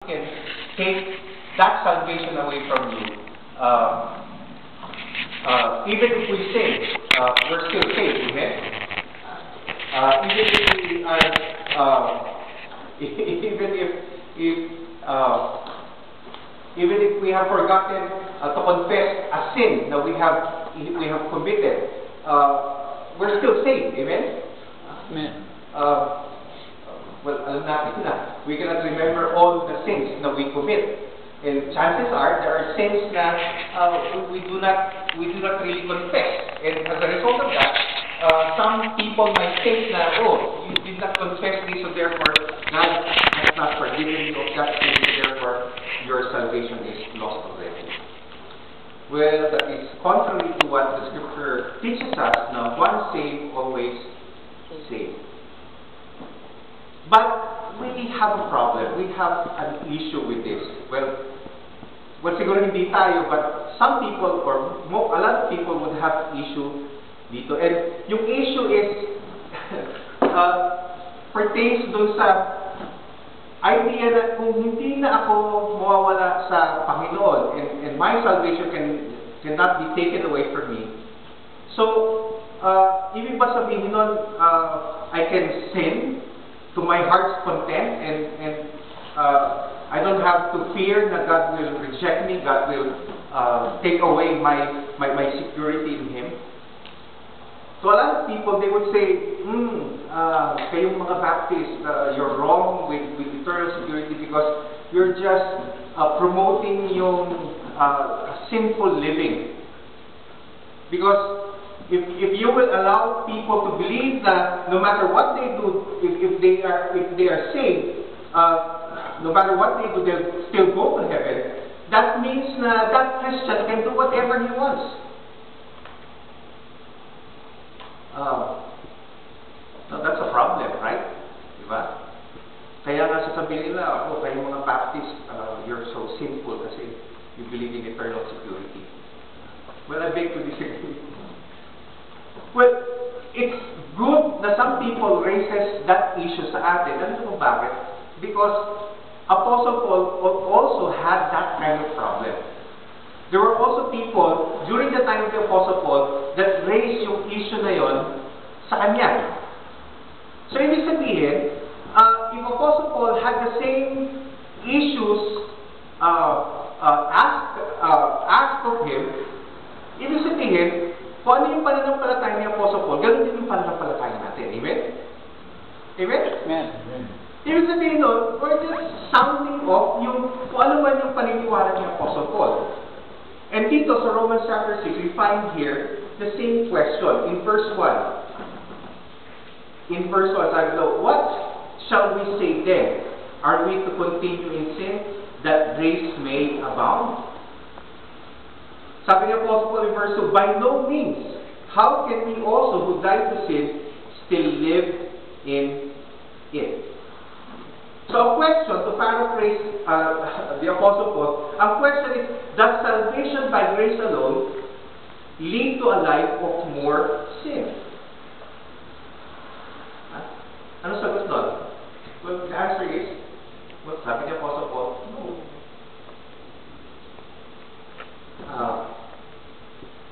can take that salvation away from you. Even if we sin, we're still saved, amen? Even if we are, even if we have forgotten to confess a sin that we have committed, we're still saved, amen? Amen. Well, alam natin na, we cannot remember all the sins that we commit. And chances are, there are sins that we do not really confess. And as a result of that, some people might think that, oh, you did not confess this, so therefore, God has not forgiven you of that sin, so therefore, your salvation is lost already. Well, that is contrary to what the Scripture teaches us, na once saved, always saved. But we have a problem. We have an issue with this. Well, siguro hindi tayo, but some people, or a lot of people would have issue dito. And yung issue is, pertains dun sa idea na kung hindi na ako mawawala sa Panginoon, and my salvation cannot be taken away from me. So, ibig ba sabihin nun, I can sin to my heart's content, and I don't have to fear that God will reject me, God will take away my security in Him. So a lot of people, they would say, kayong mga Baptists, you're wrong with eternal security because you're just promoting yung sinful living. Because if you will allow people to believe that no matter what they do, if they are saved, no matter what they do, they'll still go to heaven, that means that Christian can do whatever he wants. So that's a problem, right? Diba? Kaya nga sasabihin nila, oh, kayong mga Baptists, you're so sinful kasi you believe in eternal security. Well, I beg to disagree. Well, it's good na some people raises that issue sa atin. Alam mo bakit? Because Apostle Paul also had that kind of problem. There were also people during the time of the Apostle Paul that raised yung issue na yon sa kanya. So, ibig sabihin, if Apostle Paul had the same issues asked of him, ibig sabihin, kung ano yung pananampalataya ni Apostle Paul, ganoon din yung pananampalataya natin. Amen? Amen? Amen. Ibig sabihin nun, we're just sounding off yung kung ano man yung paniniwala ni Apostle Paul. And dito sa Romans chapter 6, we find here the same question in verse 1. In verse 1, sabi daw, what shall we say then? Are we to continue in sin that grace may abound? Sabi ni Apostle Paul in verse 2, by no means, how can we also who died to sin still live in it? So a question, to paraphrase the Apostle Paul, ang question is, does salvation by grace alone lead to a life of more sin? Ano sagot doon? Well, the answer is, what sabi ni Apostle Paul? No.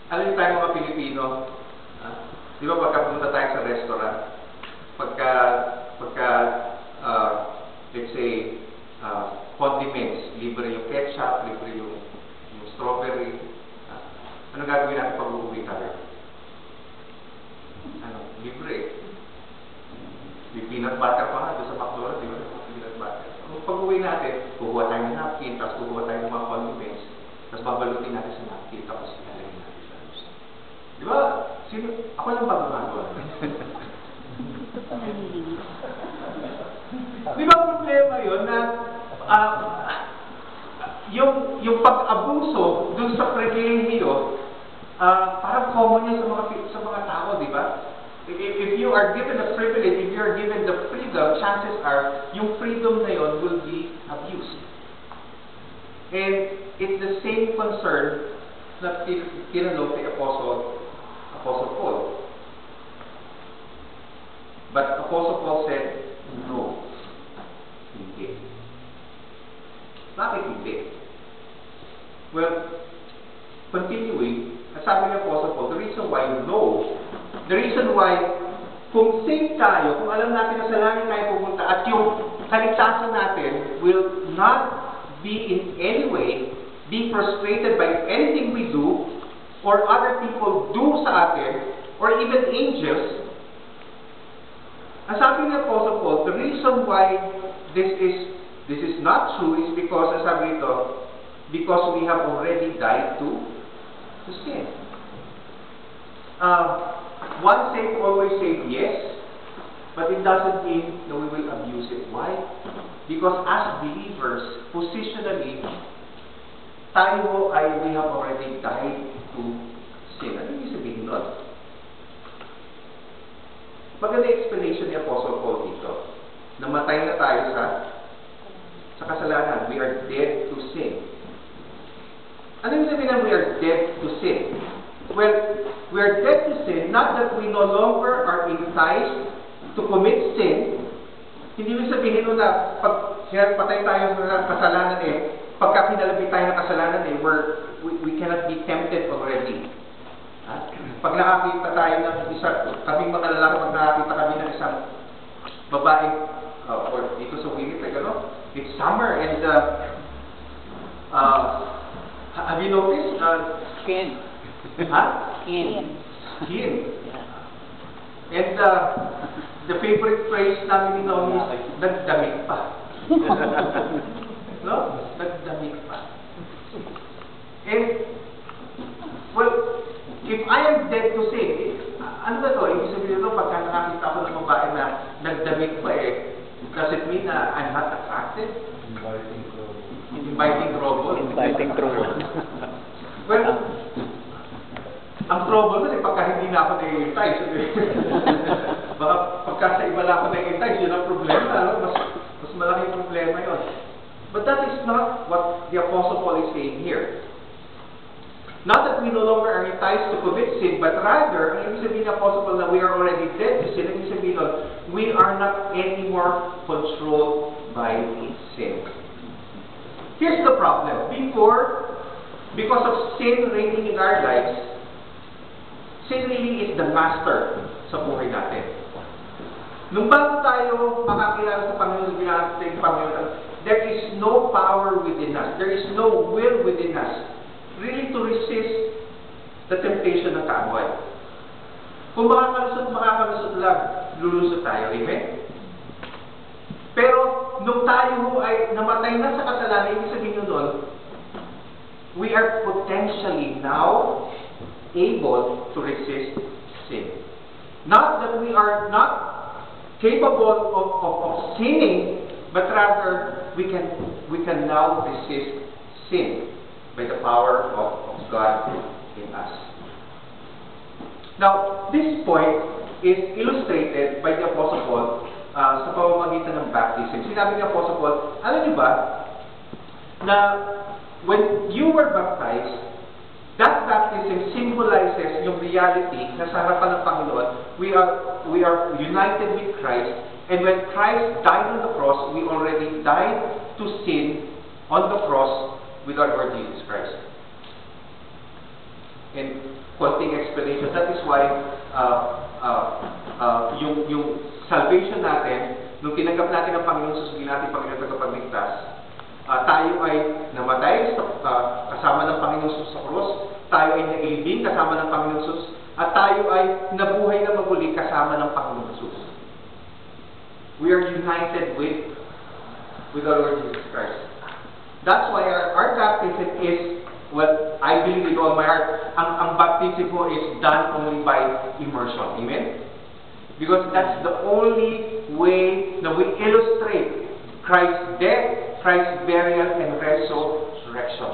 Alam tayo mga Pilipino, di ba pagka pumunta tayo sa restaurant, pagka let's say, condiments, libre yung ketchup, libre yung strawberry, ano gagawin natin pag uuwi tayo? Libre. May peanut butter pa nga doon sa McDonald's, di ba? Peanut butter. Pag uwi natin, kukuha tayo ng napkin, tapos kukuha tayo ng mga condiments, tapos babalutin natin sa napkin, tapos ilalagay natin sa ano. Di ba? Ako lang ba gumagawa? Di ba problema yun na yung pag-abuso dun sa pribilehiyo, parang common yan sa mga tao, di ba? If you are given the privilege, if you are given the freedom, chances are, yung freedom na yun will be abused. And it's the same concern na tinanong kay Apostle Paul. But Apostle Paul said, no. Hindi. Bakit hindi? Well, continuing, sabi ng Apostle Paul, the reason why no, the reason why kung safe tayo, kung alam natin na sa langit tayo pupunta at yung kaligtasan natin will not be in any way be frustrated by anything we do or other people do sa atin or even angels, ang sabi ng Apostle Paul, the reason why this is not true is because, ang sabi nito, because we have already died to sin. Once saved, always saved, yes, but it doesn't mean that we will abuse it. Why? Because as believers, positionally, tayo ay we have already died to sin. Ano yung sabihin nun? Maganda explanation ni Apostle Paul dito. Namatay na tayo sa kasalanan. We are dead to sin. Ano yung sabihin na we are dead to sin? Well, we are dead to sin, not that we no longer are enticed to commit sin. Hindi mo sabihin nun na pag patay tayo sa kasalanan pagka pinalapit tayo ng kasalanan we cannot be tempted already. Pag nakakita tayo ng kaming mga lalaki, pag nakakita kami ng isang babae, or dito sa Winnipeg, it's summer and have you noticed? Skin. Skin. Skin. And the favorite phrase namin ni Naomi is, nagdamit pa. No? Nagdamit pa. And, well, if I am dead to sin, ano ba ito? Ibig sabihin ito, pagka nakakita ako ng babae na nagdamit pa does it mean na I'm not attracted? Inviting trouble. Inviting trouble. Well, ang trouble nun pagka hindi na ako na-entice. Baka pagka sa iba lang ako na-entice, yun ang problema. Mas malaking problema yun. But that is not what the Apostle Paul is saying here. Not that we no longer are enticed to commit sin, but rather, ang ibig sabihin ng Apostle Paul na we are already dead to sin, ang ibig sabihin nun, we are not anymore controlled by sin. Here's the problem. Because of sin reigning in our lives, sin really is the master sa buhay natin. Nung bago tayo makakilala sa Panginoon, there is no power within us. There is no will within us really to resist the temptation ng kaaway. Kung makakalusot lang, lulusot tayo. Amen? Pero, nung tayo ay namatay na sa kasalanan, ibig sabihin nun, we are potentially now able to resist sin. Not that we are not capable of sinning, but rather we can now resist sin by the power of God in us. Now, this point is illustrated by the Apostle Paul sa pamamagitan ng baptism. Sinabi ni Apostle Paul, alam niyo ba, na when you were baptized, that baptism symbolizes yung reality na sa harapan ng Panginoon, we are united with Christ, and when Christ died on the cross, we already died to sin on the cross with our Lord Jesus Christ. And konting explanation, that is why yung salvation natin, nung tinanggap natin ang Panginoon, susugin natin Panginoon tagapagligtas, tayo ay namatay kasama ng Panginoon Jesus sa krus, tayo ay nailibing kasama ng Panginoon Jesus, at tayo ay nabuhay na maguli kasama ng Panginoon Jesus. We are united with our Lord Jesus Christ. That's why our baptism is, well, I believe with all my heart, ang baptism po is done only by immersion. Amen? Because that's the only way that we illustrate Christ's death, Christ's burial, and resurrection.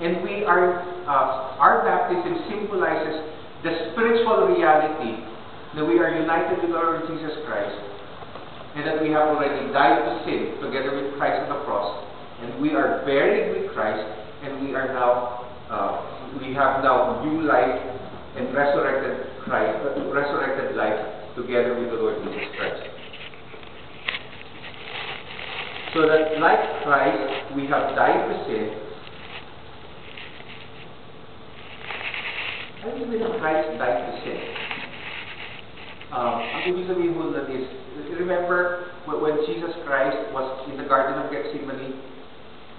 And our baptism symbolizes the spiritual reality that we are united with our Lord Jesus Christ, and that we have already died to sin together with Christ on the cross, and we are buried with Christ, and we have now new life and resurrected life together with the Lord Jesus Christ. So that like Christ, we have died to sin. Ano yung mean Christ died to sin? Ang ibig sabihin mo na is, remember when Jesus Christ was in the Garden of Gethsemane,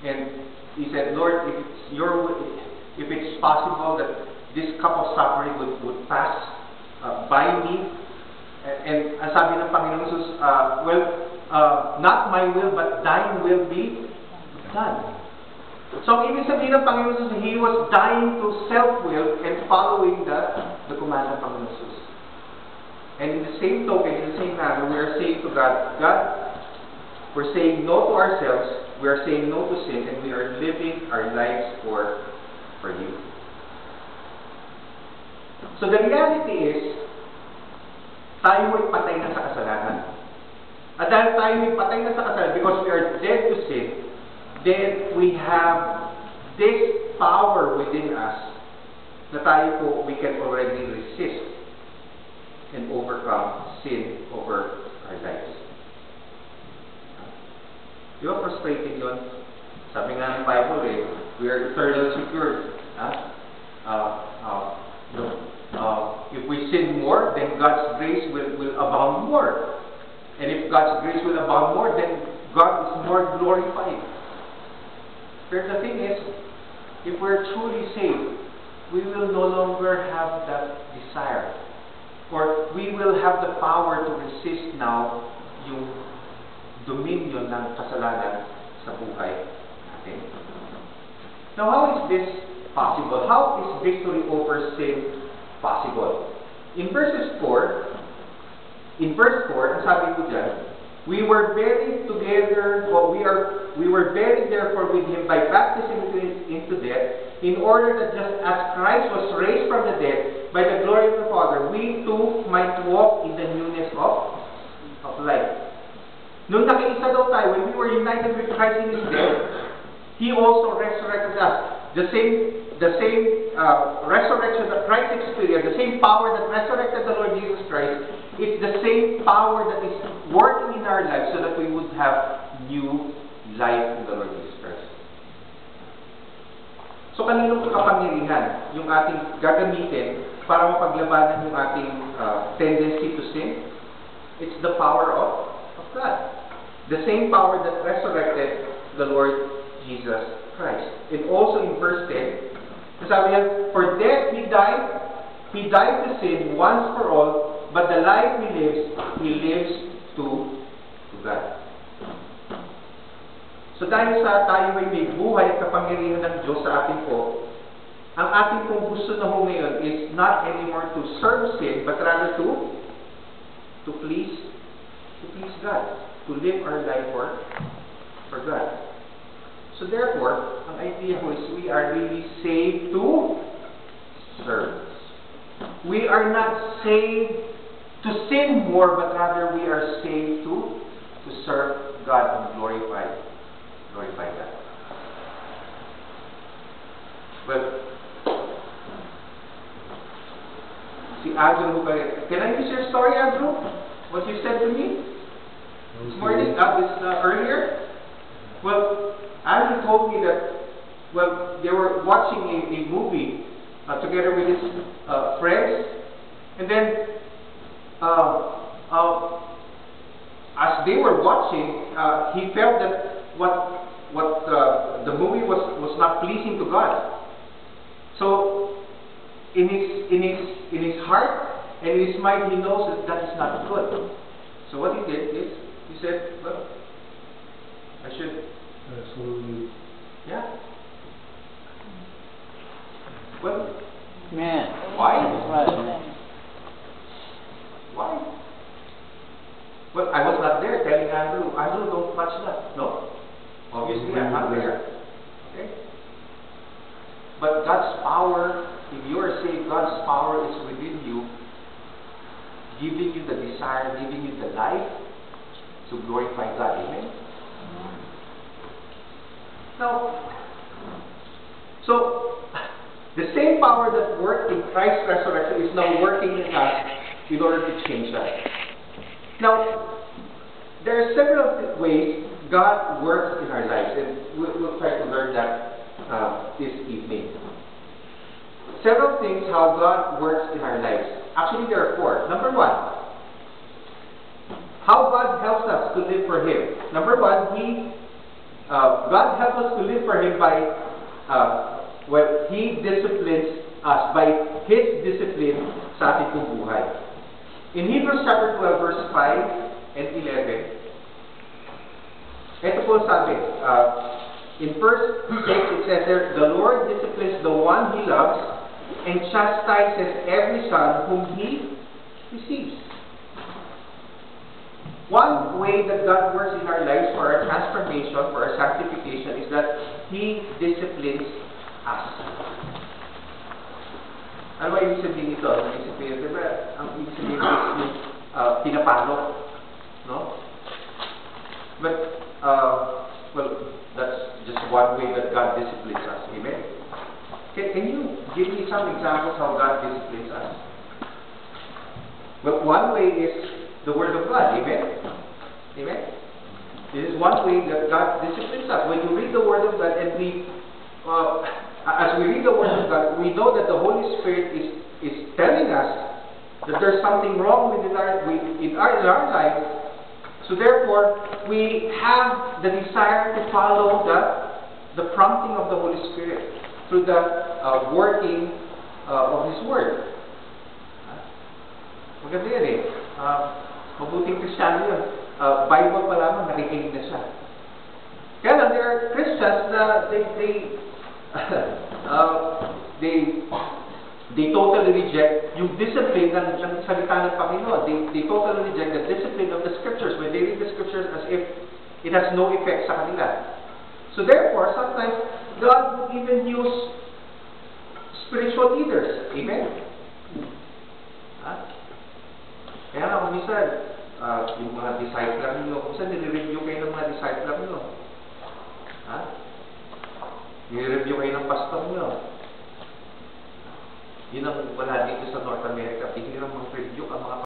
and He said, Lord, if it's possible that this cup of suffering would pass by me, and ang sabi ng Panginoon Jesus, not my will, but thine will be done. So, ang ibig sabihin ng Panginoon Jesus, He was dying to self-will and following the command ng Panginoon Jesus. And in the same token, in the same manner, we are saying to God, we're saying no to ourselves, we are saying no to sin, and we are living our lives for you. So the reality is, tayo ay patay na sa kasalanan. At dahil tayo ay patay na sa kasalanan, because we are dead to sin, then we have this power within us na tayo po, we can already resist and overcome sin over our lives. Di ba frustrating yun? Sabi nga ng Bible we are eternally secured. If we sin more, then God's grace will abound more. And if God's grace will abound more, then God is more glorified. But the thing is, if we're truly saved, we will no longer have that desire. Or we will have the power to resist now yung dominion ng kasalanan sa buhay natin. Now, how is this possible? How is victory over sin possible? In verse 4, ang sabi ko dyan, we were buried together, we were buried therefore with Him by baptism into death, in order that just as Christ was raised from the dead by the glory of the Father, we too might walk in the newness of life. Nung nakiisa daw tayo, when we were united with Christ in His death, He also resurrected us. The same resurrection that Christ experienced, the same power that resurrected the Lord Jesus Christ, it's the same power that is working in our lives so that we would have new life in the Lord Jesus Christ. So, kaninong kapangyarihan yung ating gagamitin para mapaglabanan yung ating tendency to sin? It's the power of God. The same power that resurrected the Lord Jesus Christ. And also in verse 10, sabi niya, for death He died to sin once for all, but the life He lives to God. So dahil sa tayo ay may buhay at kapangyarihan ng Diyos sa atin po, ang ating pong gusto na ho ngayon is not anymore to serve sin, but rather to please God, to live our life for God. So therefore, ang idea ko is we are really saved to serve. We are not saved to sin more, but rather we are saved to serve God and glorify God. Well, si Andrew, can I use your story, Andrew? What you said to me this morning, earlier? Well, Andrew told me that, they were watching a movie together with his friends, and then as they were watching, he felt that the movie was not pleasing to God. So in his heart and in his mind, he knows that is not good. So what he did is he said, well, I should well, Man. why? Right. Why? Well, I was not there telling Andrew, don't touch that. No. Obviously, I'm not there. Okay? But God's power, if you are saved, God's power is within you, giving you the desire, giving you the life to glorify God. Amen? Now, so, the same power that worked in Christ's resurrection is now working in us in order to change us. Now, there are several ways God works in our lives, and we'll try to learn that this evening. Several things how God works in our lives. Actually, there are four. Number one, how God helps us to live for Him. Number one, God helps us to live for Him by He disciplines us by His discipline sa ating pong buhay. In Hebrews chapter 12, verse 5 and 11, ito po sabi, in verse 6, it says there, the Lord disciplines the one He loves and chastises every son whom He receives. One way that God works in our lives for our transformation, for our sanctification, is that He disciplines us. Ano ba ibig sabihin nito? Ang ibig sabihin, diba? Ang ibig sabihin is yung pinapalo. No? But, well, that's just one way that God disciplines us. Amen? Can you give me some examples how God disciplines us? Well, one way is the Word of God. Amen? Amen? This is one way that God disciplines us. When you read the Word of God and as we read the Word of God, we know that the Holy Spirit is telling us that there's something wrong in our life. So therefore, we have the desire to follow the prompting of the Holy Spirit through the working of His Word. Maganda yan eh. Mabuting Kristiyano yun. Bible pa lamang, nakikinig na siya. Kaya lang, there are Christians na they totally reject yung discipline ng salita ng Panginoon. They totally reject the discipline of the Scriptures when they read the Scriptures as if it has no effect sa kanila. So therefore, sometimes God will even use spiritual leaders. Amen? Kaya nga, kung minsan, yung mga disciple nyo, kung saan nire-review kayo ng mga disciple nyo? Nire-review kayo ng pastor nyo. Yun ang wala dito sa North America. Hindi lang mga review ang mga